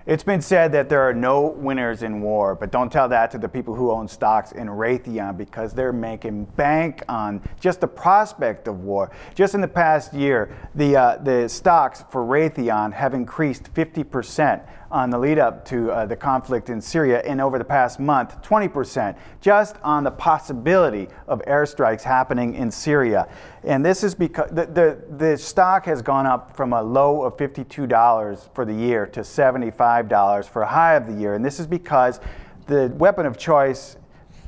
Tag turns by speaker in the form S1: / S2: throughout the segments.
S1: It's been said that there are no winners in war, but don't tell that to the people who own stocks in Raytheon, because they're making bank on just the prospect of war. Just in the past year, the stocks for Raytheon have increased 50% on the lead up to the conflict in Syria, and over the past month, 20%, just on the possibility of airstrikes happening in Syria. And this is because the stock has gone up from a low of $52 for the year to $75 for a high of the year. And this is because the weapon of choice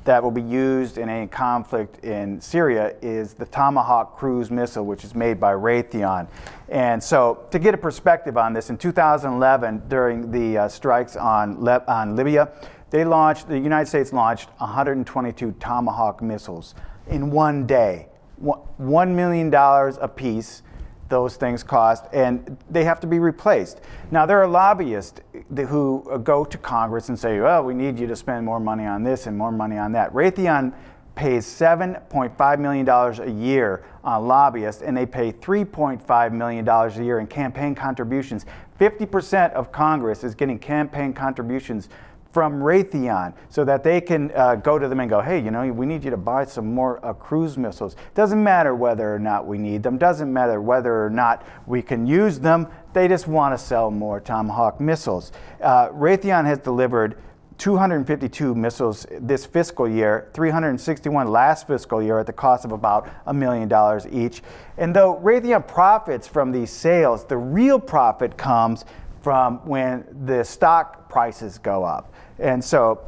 S1: that will be used in a conflict in Syria is the Tomahawk cruise missile, which is made by Raytheon. And so, to get a perspective on this, in 2011, during the strikes on Libya, the United States launched 122 Tomahawk missiles in one day. $1 million a piece. Those things cost, and they have to be replaced. Now, there are lobbyists who go to Congress and say, well, we need you to spend more money on this and more money on that. Raytheon pays $7.5 million a year on lobbyists, and they pay $3.5 million a year in campaign contributions. 50% of Congress is getting campaign contributions from Raytheon, so that they can go to them and go, hey, you know, we need you to buy some more cruise missiles. Doesn't matter whether or not we need them, doesn't matter whether or not we can use them, they just want to sell more Tomahawk missiles. Raytheon has delivered 252 missiles this fiscal year, 361 last fiscal year, at the cost of about $1 million each. And though Raytheon profits from these sales, the real profit comes from when the stock prices go up. And so,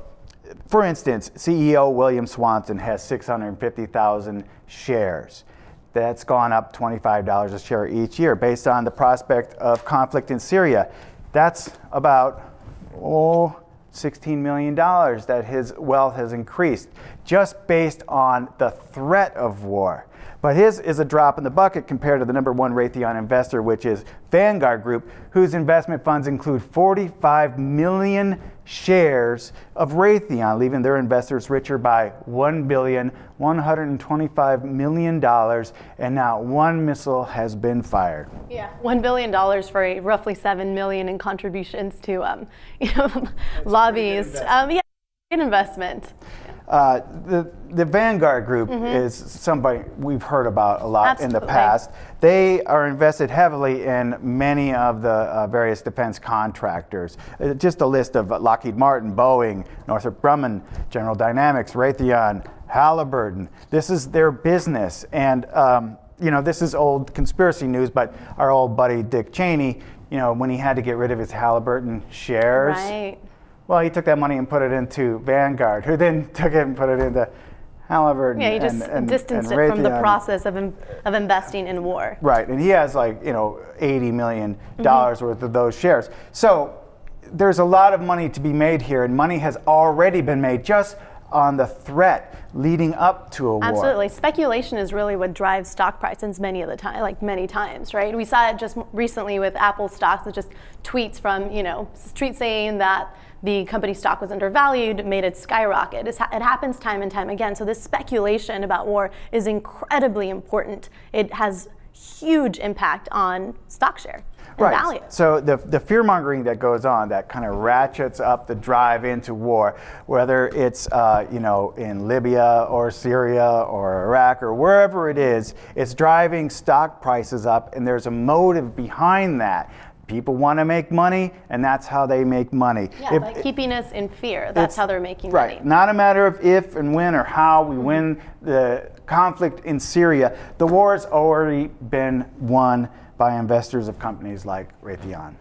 S1: for instance, CEO William Swanson has 650,000 shares. That's gone up $25 a share each year based on the prospect of conflict in Syria. That's about, $16 million that his wealth has increased just based on the threat of war. But his is a drop in the bucket compared to the number one Raytheon investor, which is Vanguard Group, whose investment funds include 45 million shares of Raytheon, leaving their investors richer by $1.125 billion, and now one missile has been fired.
S2: Yeah, $1 billion for roughly $7 million in contributions to lobbies. Yeah, good investment.
S1: The Vanguard Group is somebody we've heard about a lot in the past. They are invested heavily in many of the various defense contractors. Just a list of Lockheed Martin, Boeing, Northrop Grumman, General Dynamics, Raytheon, Halliburton. This is their business. And, you know, this is old conspiracy news, but our old buddy Dick Cheney, you know, when he had to get rid of his Halliburton shares.
S2: Right.
S1: Well, he took that money and put it into Vanguard, who then took it and put it into Halliburton.
S2: Yeah, he just distanced it from the process of investing in war.
S1: Right, and he has like, you know, $80 million worth of those shares. So there's a lot of money to be made here, and money has already been made just on the threat leading up to a war.
S2: Absolutely. Speculation is really what drives stock prices many times, right? We saw it just recently with Apple stocks, with just tweets from, tweets saying that the company stock was undervalued, made it skyrocket. It happens time and time again. So this speculation about war is incredibly important. It has huge impact on stock share and value.
S1: So the fear-mongering that goes on, that kind of ratchets up the drive into war, whether it's in Libya or Syria or Iraq or wherever it is, it's driving stock prices up, and there's a motive behind that. People want to make money, and that's how they make money.
S2: Yeah, by keeping us in fear. That's how they're making money.
S1: Right. Not a matter of if and when or how we win the conflict in Syria. The war has already been won by investors of companies like Raytheon.